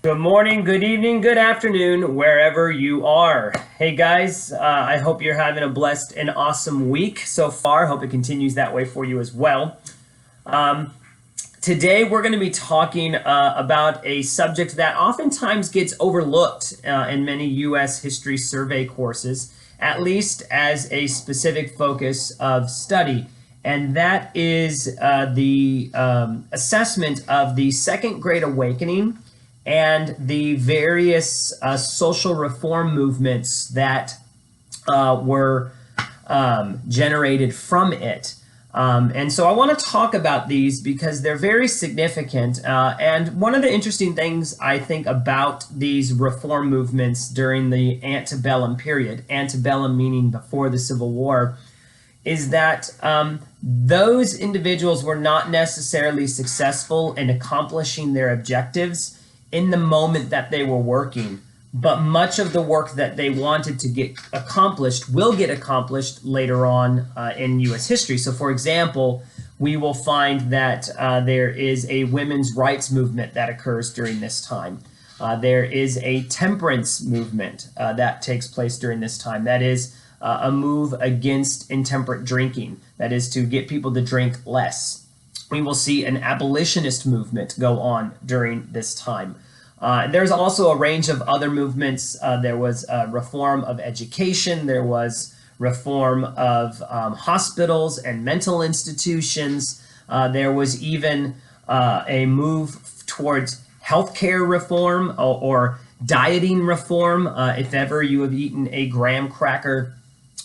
Good morning, good evening, good afternoon, wherever you are. Hey guys, I hope you're having a blessed and awesome week so far. Hope it continues that way for you as well. Today we're going to be talking about a subject that oftentimes gets overlooked in many U.S. history survey courses, at least as a specific focus of study. And that is the assessment of the Second Great Awakening and the various social reform movements that were generated from it. And so I want to talk about these because they're very significant. And one of the interesting things I think about these reform movements during the antebellum period, antebellum meaning before the Civil War, is that those individuals were not necessarily successful in accomplishing their objectives in the moment that they were working, but much of the work that they wanted to get accomplished will get accomplished later on in U.S. history. So, for example, we will find that there is a women's rights movement that occurs during this time. There is a temperance movement that takes place during this time. That is a move against intemperate drinking. That is to get people to drink less. We will see an abolitionist movement go on during this time. There's also a range of other movements. There was reform of education. There was reform of hospitals and mental institutions. There was even a move towards healthcare reform or dieting reform. If ever you have eaten a graham cracker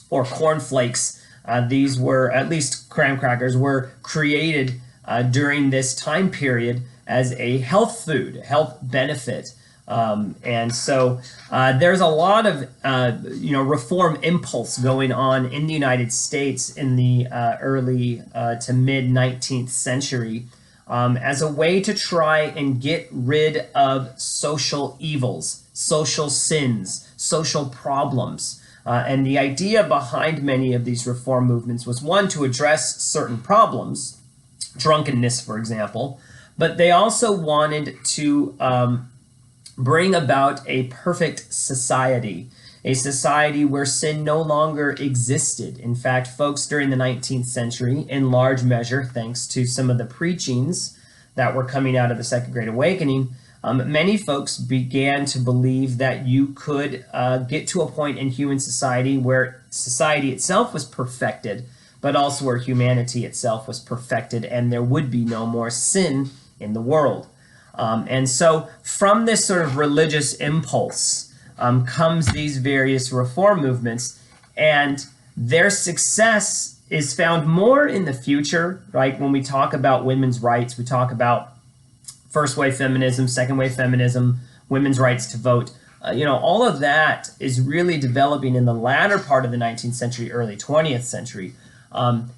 or cornflakes, these were, at least graham crackers, were created during this time period as a health food, health benefit. And so there's a lot of reform impulse going on in the United States in the early to mid 19th century as a way to try and get rid of social evils, social sins, social problems. And the idea behind many of these reform movements was, one, to address certain problems, drunkenness, for example, but they also wanted to bring about a perfect society, a society where sin no longer existed. In fact, folks during the 19th century, in large measure, thanks to some of the preachings that were coming out of the Second Great Awakening, many folks began to believe that you could get to a point in human society where society itself was perfected, but also where humanity itself was perfected, and there would be no more sin in the world. And so from this sort of religious impulse comes these various reform movements, and their success is found more in the future, right? When we talk about women's rights, we talk about first wave feminism, second wave feminism, women's rights to vote. All of that is really developing in the latter part of the 19th century, early 20th century.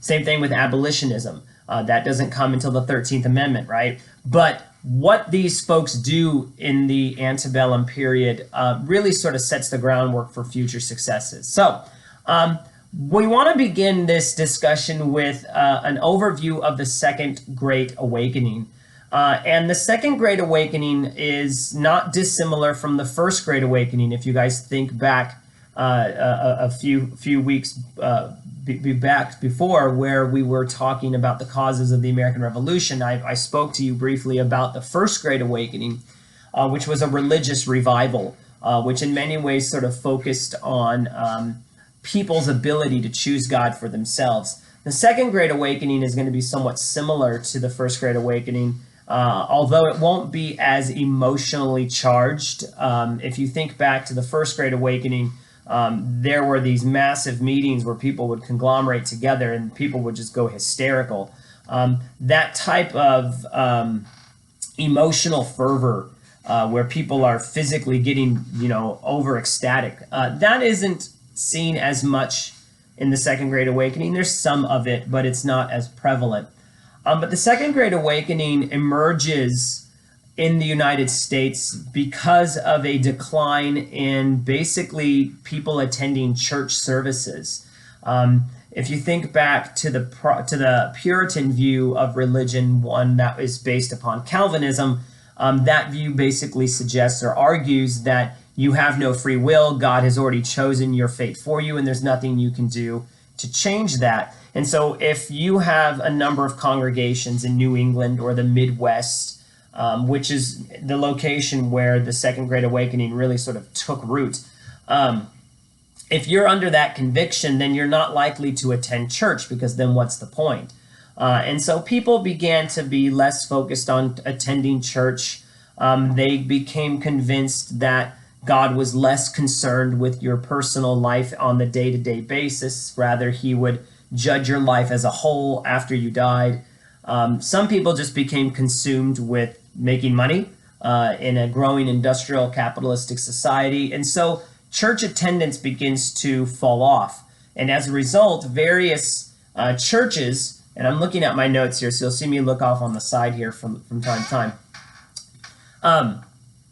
Same thing with abolitionism. That doesn't come until the 13th Amendment, right? But what these folks do in the antebellum period really sort of sets the groundwork for future successes. So we want to begin this discussion with an overview of the Second Great Awakening. And the Second Great Awakening is not dissimilar from the First Great Awakening. If you guys think back a few weeks back before, where we were talking about the causes of the American Revolution, I spoke to you briefly about the First Great Awakening, which was a religious revival, which in many ways sort of focused on people's ability to choose God for themselves. The Second Great Awakening is going to be somewhat similar to the First Great Awakening, although it won't be as emotionally charged. If you think back to the First Great Awakening, there were these massive meetings where people would conglomerate together and people would just go hysterical. That type of emotional fervor where people are physically getting, over ecstatic, that isn't seen as much in the Second Great Awakening. There's some of it, but it's not as prevalent. But the Second Great Awakening emerges in the United States because of a decline in basically people attending church services. If you think back to the Puritan view of religion, one that is based upon Calvinism, That view basically suggests or argues that you have no free will. God has already chosen your fate for you, and there's nothing you can do to change that. And so if you have a number of congregations in New England or the Midwest, which is the location where the Second Great Awakening really sort of took root, if you're under that conviction, then you're not likely to attend church, because then what's the point? And so people began to be less focused on attending church. They became convinced that God was less concerned with your personal life on the day-to-day basis. Rather, he would judge your life as a whole after you died. Some people just became consumed with making money in a growing industrial capitalistic society. And so church attendance begins to fall off. And as a result, various churches, and I'm looking at my notes here, so you'll see me look off on the side here from time to time.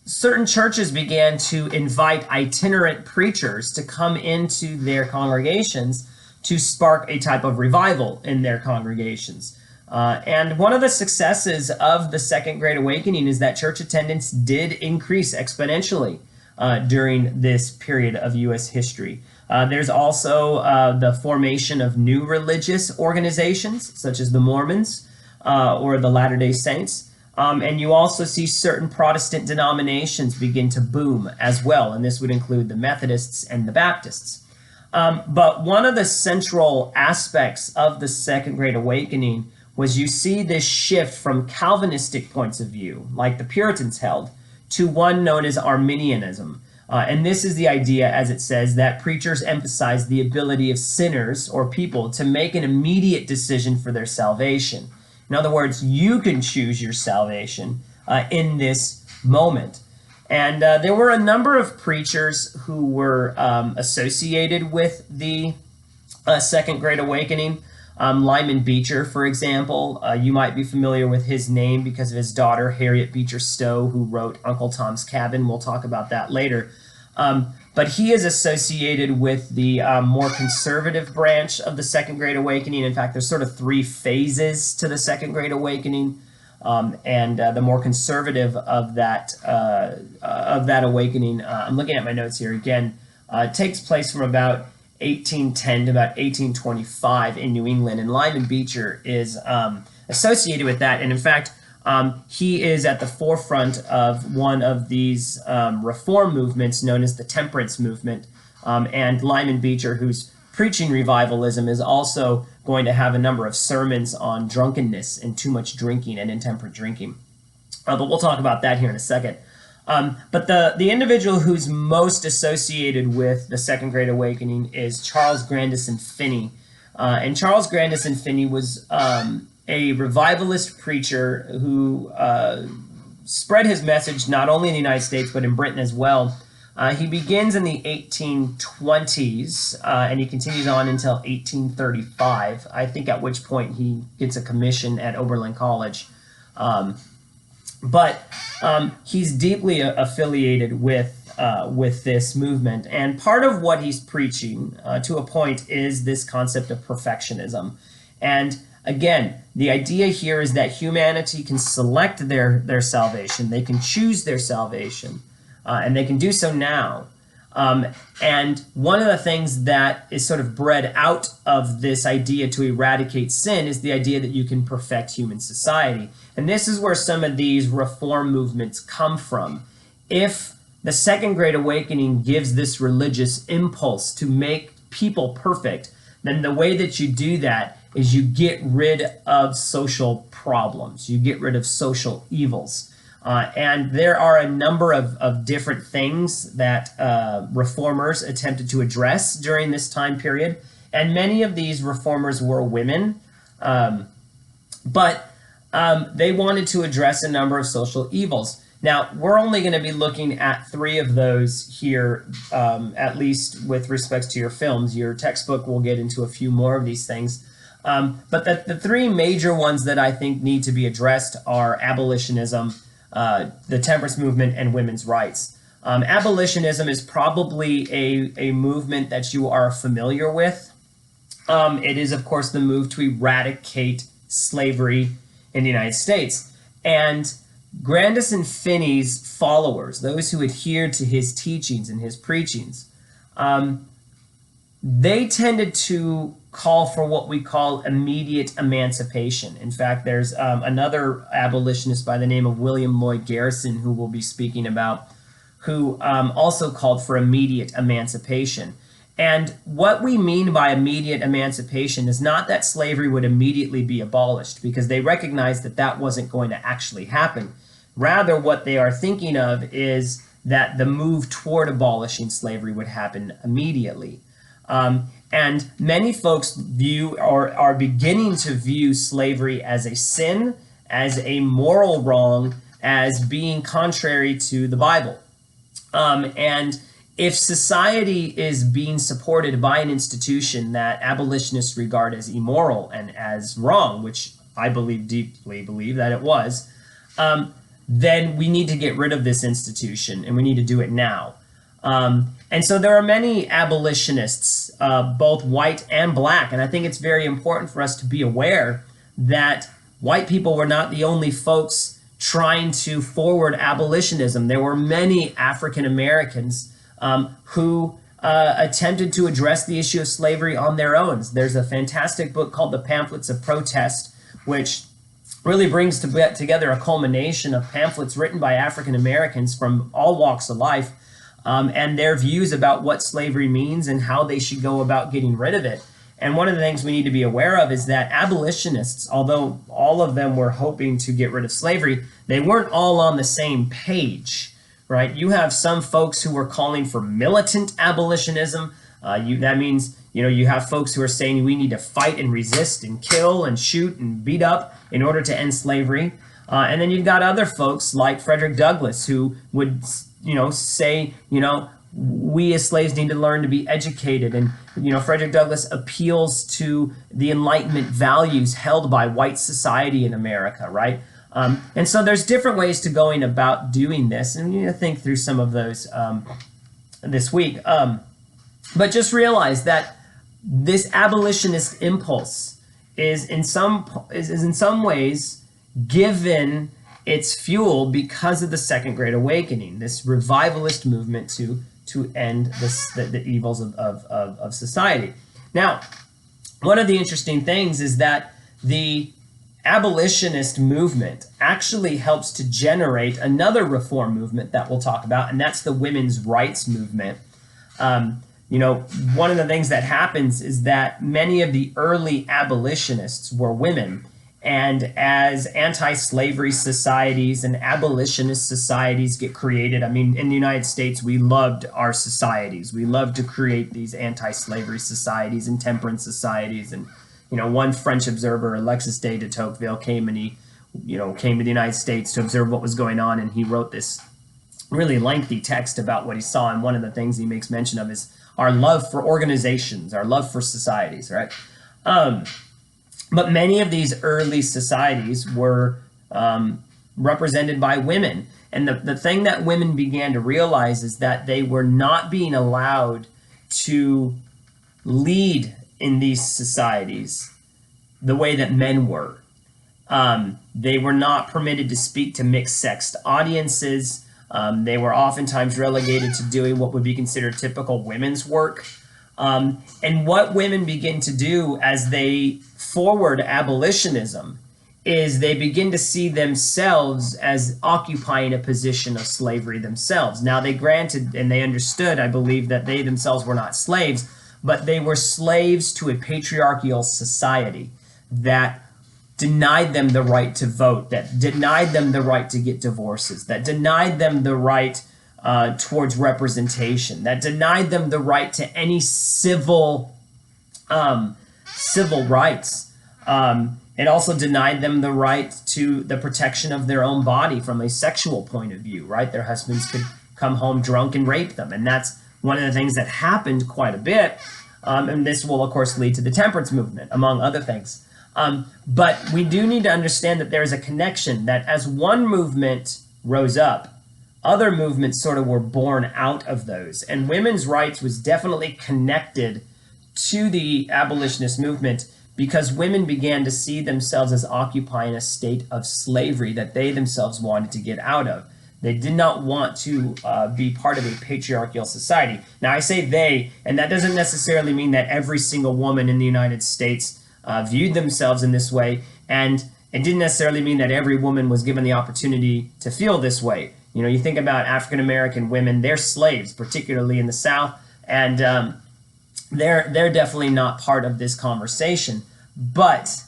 Certain churches began to invite itinerant preachers to come into their congregations to spark a type of revival in their congregations. And one of the successes of the Second Great Awakening is that church attendance did increase exponentially during this period of U.S. history. There's also the formation of new religious organizations, such as the Mormons or the Latter-day Saints. And you also see certain Protestant denominations begin to boom as well, and this would include the Methodists and the Baptists. But one of the central aspects of the Second Great Awakening was you see this shift from Calvinistic points of view, like the Puritans held, to one known as Arminianism. And this is the idea, as it says, that preachers emphasize the ability of sinners or people to make an immediate decision for their salvation. In other words, you can choose your salvation in this moment. And there were a number of preachers who were associated with the Second Great Awakening. Lyman Beecher, for example, you might be familiar with his name because of his daughter, Harriet Beecher Stowe, who wrote Uncle Tom's Cabin. We'll talk about that later. But he is associated with the more conservative branch of the Second Great Awakening. In fact, there's sort of three phases to the Second Great Awakening, and the more conservative of that awakening, I'm looking at my notes here again, takes place from about 1810 to about 1825 in New England, and Lyman Beecher is associated with that. And in fact, he is at the forefront of one of these reform movements known as the Temperance Movement. And Lyman Beecher, who's preaching revivalism, is also going to have a number of sermons on drunkenness and too much drinking and intemperate drinking. But we'll talk about that here in a second. But the individual who's most associated with the Second Great Awakening is Charles Grandison Finney. And Charles Grandison Finney was a revivalist preacher who spread his message not only in the United States but in Britain as well. He begins in the 1820s and he continues on until 1835, I think, at which point he gets a commission at Oberlin College. But he's deeply affiliated with this movement, and part of what he's preaching to a point is this concept of perfectionism. And again, the idea here is that humanity can select their salvation, they can choose their salvation, and they can do so now. And one of the things that is sort of bred out of this idea to eradicate sin is the idea that you can perfect human society. And this is where some of these reform movements come from. If the Second Great Awakening gives this religious impulse to make people perfect, then the way that you do that is you get rid of social problems. You get rid of social evils. And there are a number of different things that reformers attempted to address during this time period. And many of these reformers were women, but they wanted to address a number of social evils. Now, we're only going to be looking at three of those here, at least with respects to your films. Your textbook will get into a few more of these things. But the three major ones that I think need to be addressed are abolitionism, the temperance movement, and women's rights. Abolitionism is probably a movement that you are familiar with. It is, of course, the move to eradicate slavery in the United States. And Grandison Finney's followers, those who adhered to his teachings and his preachings, they tended to call for what we call immediate emancipation. In fact, there's another abolitionist by the name of William Lloyd Garrison, who we'll be speaking about, who also called for immediate emancipation. And what we mean by immediate emancipation is not that slavery would immediately be abolished, because they recognized that that wasn't going to actually happen. Rather, what they are thinking of is that the move toward abolishing slavery would happen immediately. And many folks view or are beginning to view slavery as a sin, as a moral wrong, as being contrary to the Bible. And if society is being supported by an institution that abolitionists regard as immoral and as wrong, which I deeply believe that it was, then we need to get rid of this institution, and we need to do it now. And so there are many abolitionists, both white and black, and I think it's very important for us to be aware that white people were not the only folks trying to forward abolitionism. There were many African Americans who attempted to address the issue of slavery on their own. There's a fantastic book called The Pamphlets of Protest, which really brings together a culmination of pamphlets written by African Americans from all walks of life, and their views about what slavery means and how they should go about getting rid of it. And one of the things we need to be aware of is that abolitionists, although all of them were hoping to get rid of slavery, they weren't all on the same page, right? You have some folks who were calling for militant abolitionism. That means, you have folks who are saying we need to fight and resist and kill and shoot and beat up in order to end slavery. And then you've got other folks like Frederick Douglass who would, say, we as slaves need to learn to be educated. And, Frederick Douglass appeals to the Enlightenment values held by white society in America, right? And so there's different ways to going about doing this. And you need to think through some of those this week. But just realize that this abolitionist impulse is in some ways given its fuel because of the Second Great Awakening, this revivalist movement to end the evils of society. Now, one of the interesting things is that the abolitionist movement actually helps to generate another reform movement that we'll talk about, and that's the women's rights movement. One of the things that happens is that many of the early abolitionists were women. And as anti-slavery societies and abolitionist societies get created, in the United States, we loved our societies. We loved to create these anti-slavery societies and temperance societies. And, one French observer, Alexis de Tocqueville, came to the United States to observe what was going on. And he wrote this really lengthy text about what he saw. And one of the things he makes mention of is our love for organizations, our love for societies, right? But many of these early societies were represented by women. And the thing that women began to realize is that they were not being allowed to lead in these societies the way that men were. They were not permitted to speak to mixed-sexed audiences. They were oftentimes relegated to doing what would be considered typical women's work. And what women begin to do as they forward abolitionism is they begin to see themselves as occupying a position of slavery themselves. Now, they granted and they understood, I believe, that they themselves were not slaves, but they were slaves to a patriarchal society that denied them the right to vote, that denied them the right to get divorces, that denied them the right towards representation, that denied them the right to any civil rights. It also denied them the right to the protection of their own body from a sexual point of view, right? Their husbands could come home drunk and rape them. And that's one of the things that happened quite a bit. And this will, of course, lead to the temperance movement, among other things. But we do need to understand that there is a connection, that as one movement rose up, other movements sort of were born out of those. And women's rights was definitely connected to the abolitionist movement because women began to see themselves as occupying a state of slavery that they themselves wanted to get out of. They did not want to be part of a patriarchal society. Now, I say they, and that doesn't necessarily mean that every single woman in the United States viewed themselves in this way, and it didn't necessarily mean that every woman was given the opportunity to feel this way. You know, you think about African American women; they're slaves, particularly in the South, and they're definitely not part of this conversation. But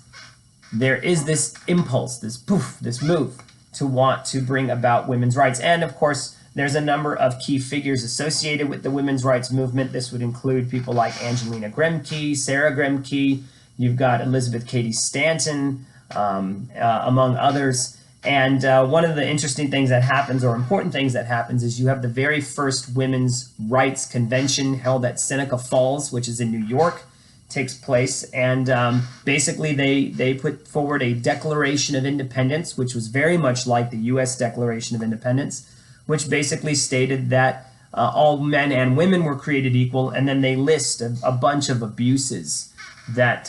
there is this impulse, this move to want to bring about women's rights, and of course, there's a number of key figures associated with the women's rights movement. This would include people like Angelina Grimke, Sarah Grimke. You've got Elizabeth Cady Stanton, among others. And one of the interesting things that happens, or important things that happens, is you have the very first women's rights convention held at Seneca Falls, which is in New York, takes place. And basically they put forward a Declaration of Independence, which was very much like the U.S. Declaration of Independence, which basically stated that all men and women were created equal, and then they list a bunch of abuses that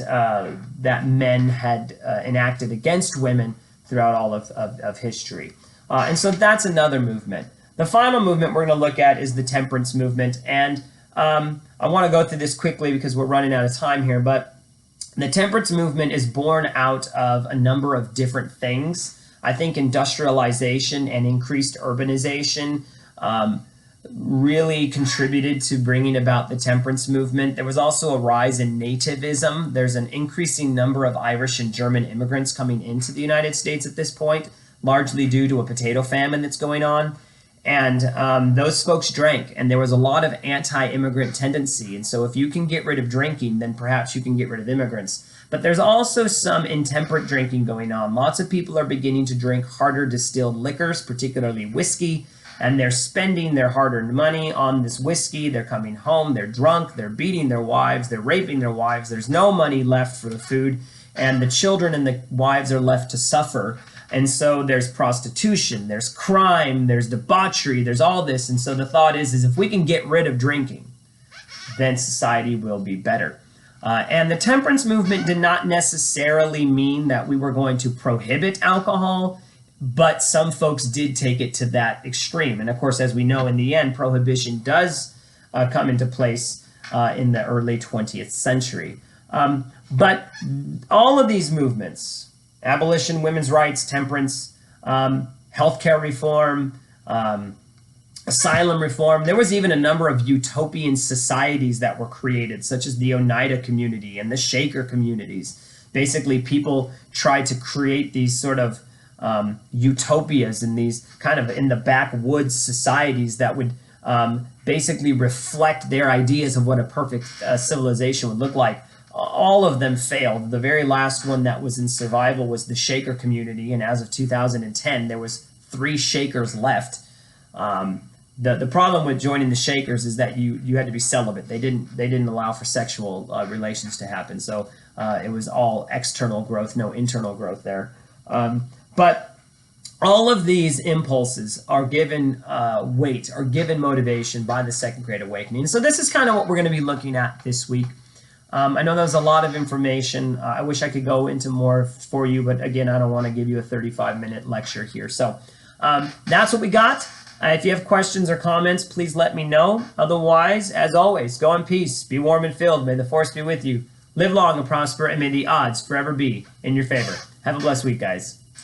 men had enacted against women throughout all of history. And so that's another movement. The final movement we're going to look at is the temperance movement. And I want to go through this quickly because we're running out of time here. But the temperance movement is born out of a number of different things. I think industrialization and increased urbanization really contributed to bringing about the temperance movement. There was also a rise in nativism. There's an increasing number of Irish and German immigrants coming into the United States at this point, largely due to a potato famine that's going on. And those folks drank, and there was a lot of anti-immigrant tendency. And so if you can get rid of drinking, then perhaps you can get rid of immigrants. But there's also some intemperate drinking going on. Lots of people are beginning to drink harder distilled liquors, particularly whiskey, and they're spending their hard-earned money on this whiskey. They're coming home, they're drunk, they're beating their wives, they're raping their wives. There's no money left for the food, and the children and the wives are left to suffer. And so there's prostitution, there's crime, there's debauchery, there's all this. And so the thought is if we can get rid of drinking, then society will be better. And the temperance movement did not necessarily mean that we were going to prohibit alcohol, but some folks did take it to that extreme. And of course, as we know, in the end, prohibition does come into place in the early 20th century. But all of these movements, abolition, women's rights, temperance, healthcare reform, asylum reform. There was even a number of utopian societies that were created, such as the Oneida community and the Shaker communities. Basically, people tried to create these sort of utopias and these kind of in the backwoods societies that would basically reflect their ideas of what a perfect civilization would look like. All of them failed. The very last one that was in survival was the Shaker community, and as of 2010, there was 3 Shakers left. The problem with joining the Shakers is that you had to be celibate. They didn't allow for sexual relations to happen, so it was all external growth, no internal growth there. But all of these impulses are given weight, are given motivation by the Second Great Awakening. So this is kind of what we're going to be looking at this week. I know there's a lot of information. I wish I could go into more for you, but again, I don't want to give you a 35-minute lecture here. So that's what we got. If you have questions or comments, please let me know. Otherwise, as always, go in peace, be warm and filled. May the force be with you. Live long and prosper, and may the odds forever be in your favor. Have a blessed week, guys.